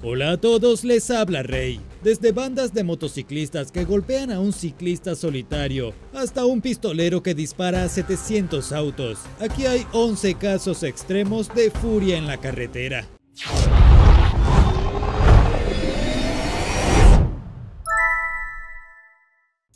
Hola a todos, les habla Rey. Desde bandas de motociclistas que golpean a un ciclista solitario, hasta un pistolero que dispara a 700 autos, aquí hay 11 casos extremos de furia en la carretera.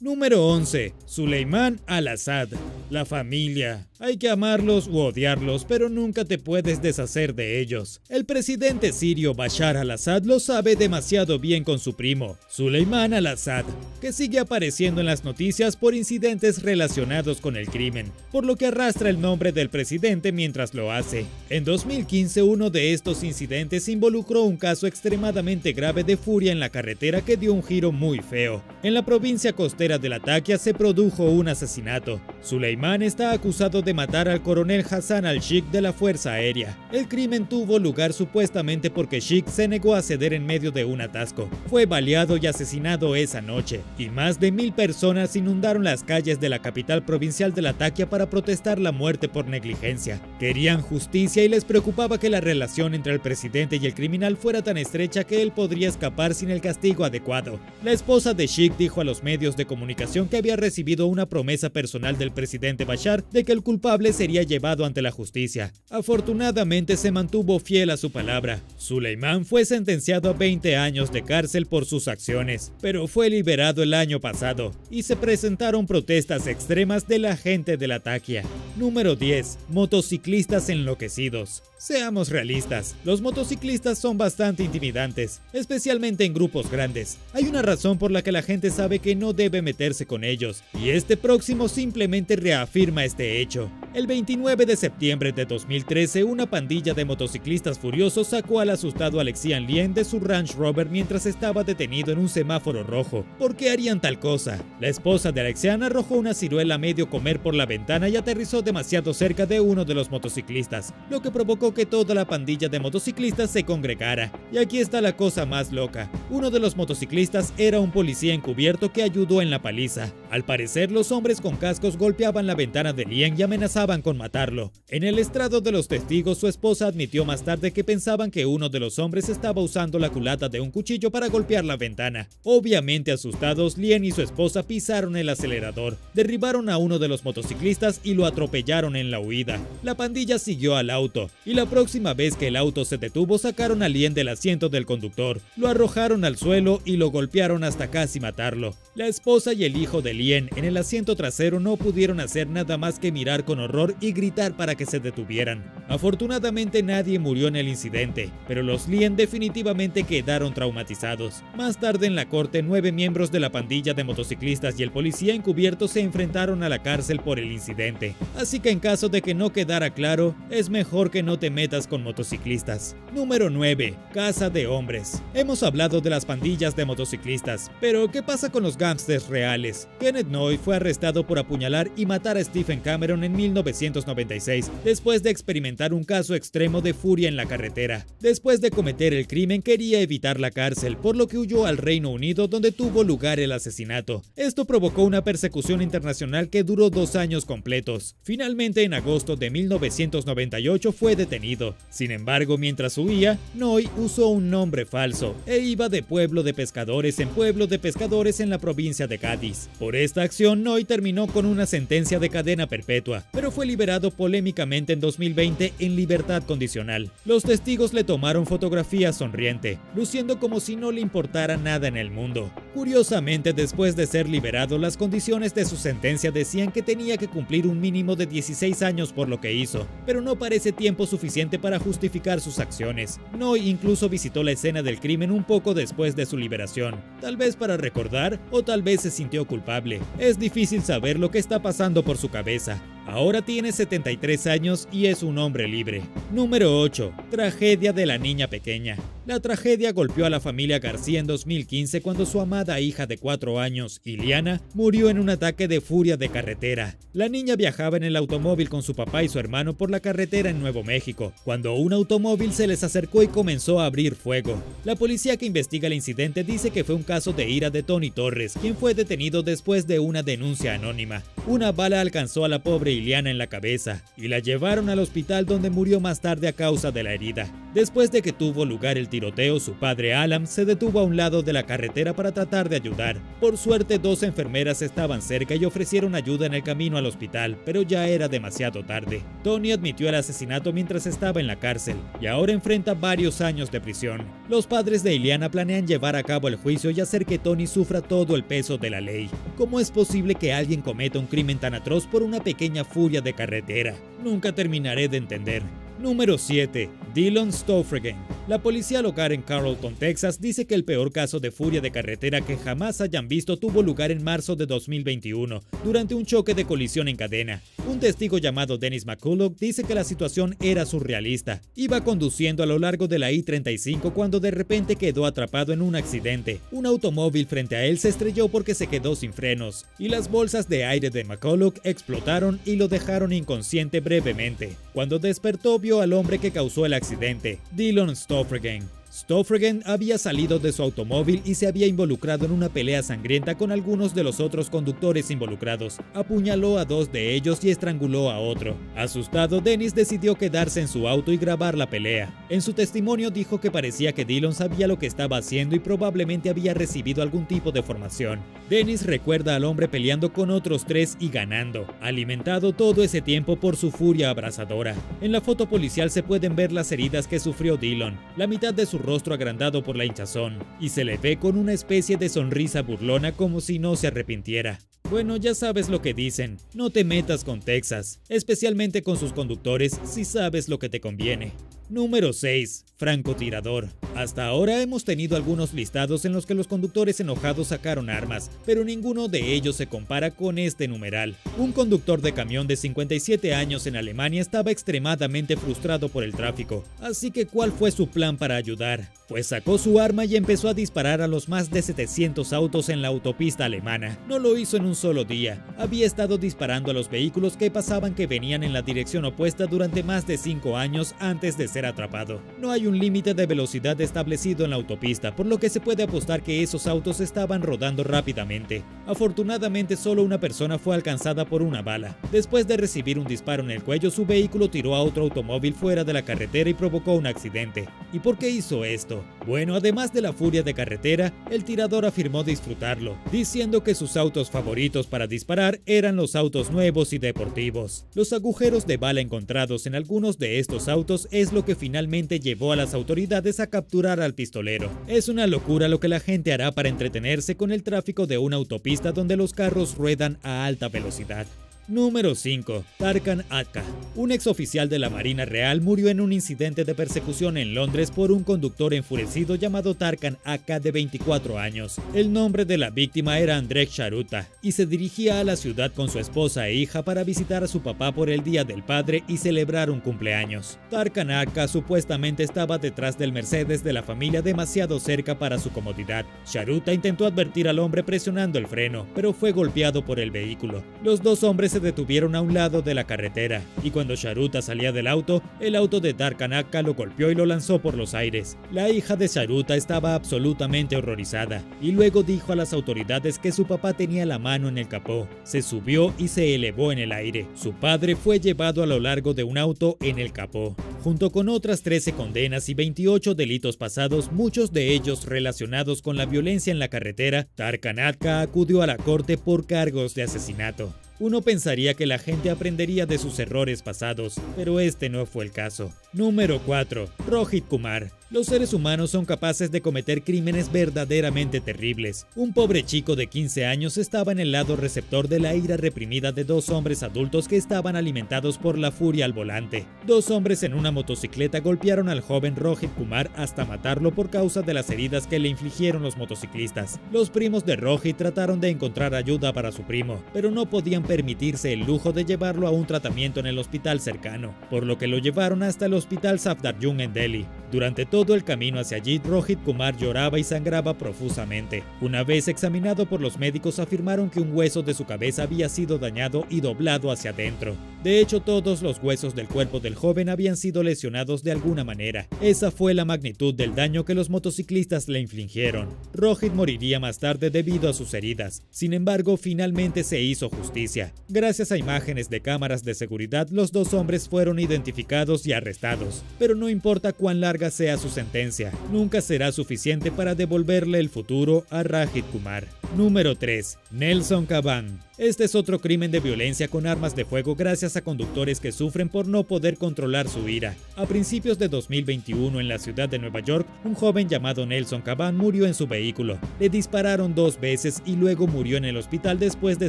Número 11. Suleimán al-Assad. La familia. Hay que amarlos u odiarlos, pero nunca te puedes deshacer de ellos. El presidente sirio Bashar al-Assad lo sabe demasiado bien con su primo, Suleimán al-Assad, que sigue apareciendo en las noticias por incidentes relacionados con el crimen, por lo que arrastra el nombre del presidente mientras lo hace. En 2015, uno de estos incidentes involucró un caso extremadamente grave de furia en la carretera que dio un giro muy feo. En la provincia costera de Latakia se produjo un asesinato. Suleimán está acusado de matar al coronel Hassan al-Sheikh de la Fuerza Aérea. El crimen tuvo lugar supuestamente porque Sheikh se negó a ceder en medio de un atasco. Fue baleado y asesinado esa noche, y más de 1000 personas inundaron las calles de la capital provincial de Latakia para protestar la muerte por negligencia. Querían justicia y les preocupaba que la relación entre el presidente y el criminal fuera tan estrecha que él podría escapar sin el castigo adecuado. La esposa de Sheikh dijo a los medios de comunicación que había recibido una promesa personal del presidente Bashar de que el culpable sería llevado ante la justicia. Afortunadamente se mantuvo fiel a su palabra. Suleimán fue sentenciado a 20 años de cárcel por sus acciones, pero fue liberado el año pasado y se presentaron protestas extremas de la gente de Latakia. Número 10. Motociclistas enloquecidos. Seamos realistas, los motociclistas son bastante intimidantes, especialmente en grupos grandes. Hay una razón por la que la gente sabe que no debe meterse con ellos, y este próximo simplemente reafirma este hecho. El 29 de septiembre de 2013, una pandilla de motociclistas furiosos sacó al asustado Alexian Lien de su Range Rover mientras estaba detenido en un semáforo rojo. ¿Por qué harían tal cosa? La esposa de Alexian arrojó una ciruela a medio comer por la ventana y aterrizó demasiado cerca de uno de los motociclistas, lo que provocó que toda la pandilla de motociclistas se congregara. Y aquí está la cosa más loca. Uno de los motociclistas era un policía encubierto que ayudó en la paliza. Al parecer, los hombres con cascos golpeaban la ventana de Lien y amenazaban con matarlo. En el estrado de los testigos, su esposa admitió más tarde que pensaban que uno de los hombres estaba usando la culata de un cuchillo para golpear la ventana. Obviamente asustados, Lien y su esposa pisaron el acelerador, derribaron a uno de los motociclistas y lo atropellaron en la huida. La pandilla siguió al auto, y la próxima vez que el auto se detuvo sacaron a Lien del asiento del conductor, lo arrojaron al suelo y lo golpearon hasta casi matarlo. La esposa y el hijo de Lien en el asiento trasero no pudieron hacer nada más que mirar con horror y gritar para que se detuvieran. Afortunadamente nadie murió en el incidente, pero los Lien definitivamente quedaron traumatizados. Más tarde en la corte, 9 miembros de la pandilla de motociclistas y el policía encubierto se enfrentaron a la cárcel por el incidente. Así que en caso de que no quedara claro, es mejor que no te metas con motociclistas. Número 9. Caza de hombres. Hemos hablado de las pandillas de motociclistas, pero ¿qué pasa con los gángsters reales? Kenneth Noy fue arrestado por apuñalar y matar a Stephen Cameron en 1996, después de experimentar un caso extremo de furia en la carretera. Después de cometer el crimen, quería evitar la cárcel, por lo que huyó al Reino Unido, donde tuvo lugar el asesinato. Esto provocó una persecución internacional que duró 2 años completos. Finalmente, en agosto de 1998 fue detenido. Sin embargo, mientras huía, Noy usó un nombre falso e iba de pueblo de pescadores en pueblo de pescadores en la provincia de Cádiz. Por esta acción, Noy terminó con una sentencia de cadena perpetua, pero fue liberado polémicamente en 2020 en libertad condicional. Los testigos le tomaron fotografías sonriente, luciendo como si no le importara nada en el mundo. Curiosamente, después de ser liberado, las condiciones de su sentencia decían que tenía que cumplir un mínimo de 16 años por lo que hizo, pero no parece tiempo suficiente para justificar sus acciones. Noy incluso visitó la escena del crimen un poco después de su liberación, tal vez para recordar o tal vez se sintió culpable. Es difícil saber lo que está pasando por su cabeza. Ahora tiene 73 años y es un hombre libre. Número 8. Tragedia de la niña pequeña. La tragedia golpeó a la familia García en 2015 cuando su amada hija de 4 años, Iliana, murió en un ataque de furia de carretera. La niña viajaba en el automóvil con su papá y su hermano por la carretera en Nuevo México, cuando un automóvil se les acercó y comenzó a abrir fuego. La policía que investiga el incidente dice que fue un caso de ira de Tony Torres, quien fue detenido después de una denuncia anónima. Una bala alcanzó a la pobre Iliana en la cabeza y la llevaron al hospital, donde murió más tarde a causa de la herida. Después de que tuvo lugar el tiroteo, su padre Alam se detuvo a un lado de la carretera para tratar de ayudar. Por suerte, 2 enfermeras estaban cerca y ofrecieron ayuda en el camino al hospital, pero ya era demasiado tarde. Tony admitió el asesinato mientras estaba en la cárcel y ahora enfrenta varios años de prisión. Los padres de Iliana planean llevar a cabo el juicio y hacer que Tony sufra todo el peso de la ley. ¿Cómo es posible que alguien cometa un crimen tan atroz por una pequeña furia de carretera? Nunca terminaré de entender. Número 7. Dylan Stofregen. La policía local en Carrollton, Texas, dice que el peor caso de furia de carretera que jamás hayan visto tuvo lugar en marzo de 2021, durante un choque de colisión en cadena. Un testigo llamado Dennis McCulloch dice que la situación era surrealista. Iba conduciendo a lo largo de la I-35 cuando de repente quedó atrapado en un accidente. Un automóvil frente a él se estrelló porque se quedó sin frenos, y las bolsas de aire de McCulloch explotaron y lo dejaron inconsciente brevemente. Cuando despertó, vio al hombre que causó el accidente, Dylan Stofregen. Stofregen había salido de su automóvil y se había involucrado en una pelea sangrienta con algunos de los otros conductores involucrados. Apuñaló a 2 de ellos y estranguló a otro. Asustado, Dennis decidió quedarse en su auto y grabar la pelea. En su testimonio dijo que parecía que Dylan sabía lo que estaba haciendo y probablemente había recibido algún tipo de formación. Dennis recuerda al hombre peleando con otros 3 y ganando, alimentado todo ese tiempo por su furia abrasadora. En la foto policial se pueden ver las heridas que sufrió Dylan, la mitad de su rostro agrandado por la hinchazón, y se le ve con una especie de sonrisa burlona como si no se arrepintiera. Bueno, ya sabes lo que dicen, no te metas con Texas, especialmente con sus conductores si sabes lo que te conviene. Número 6. Francotirador. Hasta ahora hemos tenido algunos listados en los que los conductores enojados sacaron armas, pero ninguno de ellos se compara con este numeral. Un conductor de camión de 57 años en Alemania estaba extremadamente frustrado por el tráfico, así que ¿cuál fue su plan para ayudar? Pues sacó su arma y empezó a disparar a los más de 700 autos en la autopista alemana. No lo hizo en un solo día, había estado disparando a los vehículos que pasaban que venían en la dirección opuesta durante más de 5 años antes de ser atrapado. No hay un límite de velocidad establecido en la autopista, por lo que se puede apostar que esos autos estaban rodando rápidamente. Afortunadamente, solo una persona fue alcanzada por una bala. Después de recibir un disparo en el cuello, su vehículo tiró a otro automóvil fuera de la carretera y provocó un accidente. ¿Y por qué hizo esto? Bueno, además de la furia de carretera, el tirador afirmó disfrutarlo, diciendo que sus autos favoritos para disparar eran los autos nuevos y deportivos. Los agujeros de bala encontrados en algunos de estos autos es lo que finalmente llevó a las autoridades a capturar al pistolero. Es una locura lo que la gente hará para entretenerse con el tráfico de una autopista donde los carros ruedan a alta velocidad. Número 5. Tarkan Akka. Un exoficial de la Marina Real murió en un incidente de persecución en Londres por un conductor enfurecido llamado Tarkan Akka, de 24 años. El nombre de la víctima era Andrzej Sharuta y se dirigía a la ciudad con su esposa e hija para visitar a su papá por el Día del Padre y celebrar un cumpleaños. Tarkan Akka supuestamente estaba detrás del Mercedes de la familia demasiado cerca para su comodidad. Sharuta intentó advertir al hombre presionando el freno, pero fue golpeado por el vehículo. Los 2 hombres se detuvieron a un lado de la carretera, y cuando Sharuta salía del auto, el auto de Tarkan Akka lo golpeó y lo lanzó por los aires. La hija de Sharuta estaba absolutamente horrorizada, y luego dijo a las autoridades que su papá tenía la mano en el capó. Se subió y se elevó en el aire. Su padre fue llevado a lo largo de un auto en el capó. Junto con otras 13 condenas y 28 delitos pasados, muchos de ellos relacionados con la violencia en la carretera, Tarkan Akka acudió a la corte por cargos de asesinato. Uno pensaría que la gente aprendería de sus errores pasados, pero este no fue el caso. Número 4. Rohit Kumar. Los seres humanos son capaces de cometer crímenes verdaderamente terribles. Un pobre chico de 15 años estaba en el lado receptor de la ira reprimida de 2 hombres adultos que estaban alimentados por la furia al volante. 2 hombres en una motocicleta golpearon al joven Rohit Kumar hasta matarlo por causa de las heridas que le infligieron los motociclistas. Los primos de Rohit trataron de encontrar ayuda para su primo, pero no podían permitirse el lujo de llevarlo a un tratamiento en el hospital cercano, por lo que lo llevaron hasta el hospital Safdarjung en Delhi. Durante todo el camino hacia allí, Rohit Kumar lloraba y sangraba profusamente. Una vez examinado por los médicos, afirmaron que un hueso de su cabeza había sido dañado y doblado hacia adentro. De hecho, todos los huesos del cuerpo del joven habían sido lesionados de alguna manera. Esa fue la magnitud del daño que los motociclistas le infligieron. Rohit moriría más tarde debido a sus heridas. Sin embargo, finalmente se hizo justicia. Gracias a imágenes de cámaras de seguridad, los dos hombres fueron identificados y arrestados. Pero no importa cuán larga sea su sentencia, nunca será suficiente para devolverle el futuro a Rajit Kumar. Número 3. Nelson Caban. Este es otro crimen de violencia con armas de fuego gracias a conductores que sufren por no poder controlar su ira. A principios de 2021 en la ciudad de Nueva York, un joven llamado Nelson Caban murió en su vehículo. Le dispararon 2 veces y luego murió en el hospital después de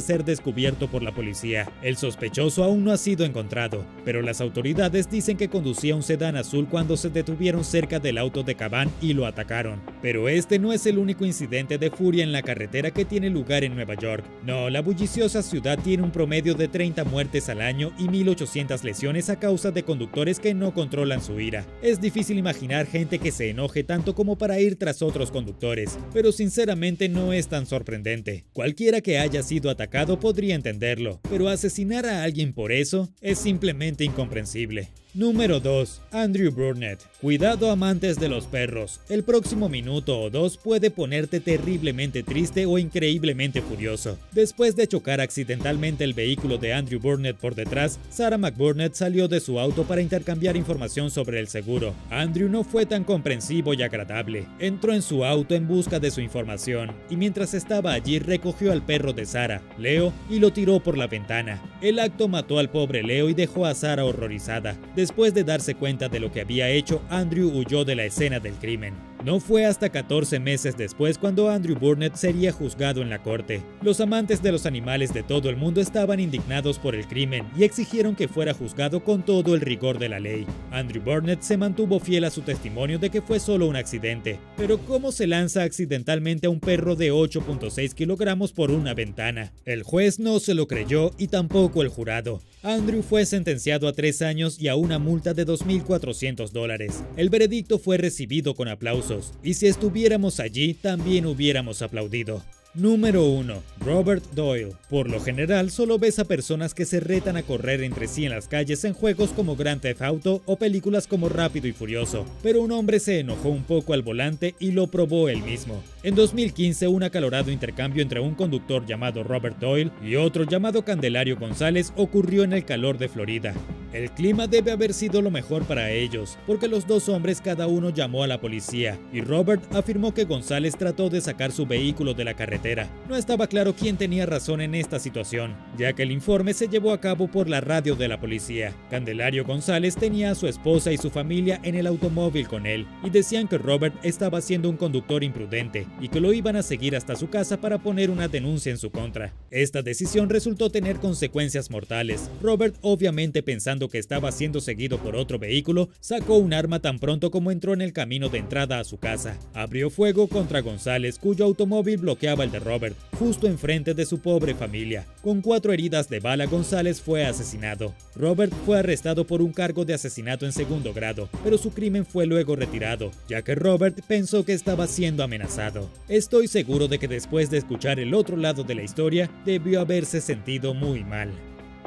ser descubierto por la policía. El sospechoso aún no ha sido encontrado, pero las autoridades dicen que conducía un sedán azul cuando se detuvieron cerca del auto de Caban y lo atacaron. Pero este no es el único incidente de furia en la carretera que tiene lugar en Nueva York. No, la bulliciosa ciudad tiene un promedio de 30 muertes al año y 1.800 lesiones a causa de conductores que no controlan su ira. Es difícil imaginar gente que se enoje tanto como para ir tras otros conductores, pero sinceramente no es tan sorprendente. Cualquiera que haya sido atacado podría entenderlo, pero asesinar a alguien por eso es simplemente incomprensible. Número 2. Andrew Burnett. Cuidado, amantes de los perros. El próximo minuto o 2 puede ponerte terriblemente triste o increíblemente furioso. Después de chocar accidentalmente el vehículo de Andrew Burnett por detrás, Sarah McBurnett salió de su auto para intercambiar información sobre el seguro. Andrew no fue tan comprensivo y agradable. Entró en su auto en busca de su información y mientras estaba allí recogió al perro de Sarah, Leo, y lo tiró por la ventana. El acto mató al pobre Leo y dejó a Sarah horrorizada. Después de darse cuenta de lo que había hecho, Andrew huyó de la escena del crimen. No fue hasta 14 meses después cuando Andrew Burnett sería juzgado en la corte. Los amantes de los animales de todo el mundo estaban indignados por el crimen y exigieron que fuera juzgado con todo el rigor de la ley. Andrew Burnett se mantuvo fiel a su testimonio de que fue solo un accidente. Pero ¿cómo se lanza accidentalmente a un perro de 8.6 kilogramos por una ventana? El juez no se lo creyó y tampoco el jurado. Andrew fue sentenciado a 3 años y a una multa de $2.400. El veredicto fue recibido con aplausos, y si estuviéramos allí también hubiéramos aplaudido. Número 1. Robert Doyle. Por lo general, solo ves a personas que se retan a correr entre sí en las calles en juegos como Grand Theft Auto o películas como Rápido y Furioso, pero un hombre se enojó un poco al volante y lo probó él mismo. En 2015, un acalorado intercambio entre un conductor llamado Robert Doyle y otro llamado Candelario González ocurrió en el calor de Florida. El clima debe haber sido lo mejor para ellos, porque los dos hombres cada uno llamó a la policía, y Robert afirmó que González trató de sacar su vehículo de la carretera. No estaba claro quién tenía razón en esta situación, ya que el informe se llevó a cabo por la radio de la policía. Candelario González tenía a su esposa y su familia en el automóvil con él, y decían que Robert estaba siendo un conductor imprudente, y que lo iban a seguir hasta su casa para poner una denuncia en su contra. Esta decisión resultó tener consecuencias mortales. Robert, obviamente pensando que estaba siendo seguido por otro vehículo, sacó un arma tan pronto como entró en el camino de entrada a su casa. Abrió fuego contra González, cuyo automóvil bloqueaba el de Robert, justo enfrente de su pobre familia. Con 4 heridas de bala, González fue asesinado. Robert fue arrestado por un cargo de asesinato en 2º grado, pero su crimen fue luego retirado, ya que Robert pensó que estaba siendo amenazado. Estoy seguro de que después de escuchar el otro lado de la historia, debió haberse sentido muy mal.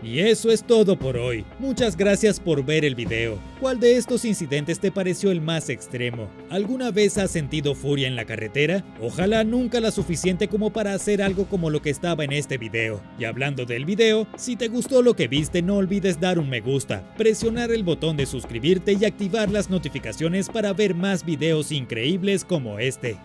Y eso es todo por hoy. Muchas gracias por ver el video. ¿Cuál de estos incidentes te pareció el más extremo? ¿Alguna vez has sentido furia en la carretera? Ojalá nunca la suficiente como para hacer algo como lo que estaba en este video. Y hablando del video, si te gustó lo que viste, no olvides dar un me gusta, presionar el botón de suscribirte y activar las notificaciones para ver más videos increíbles como este.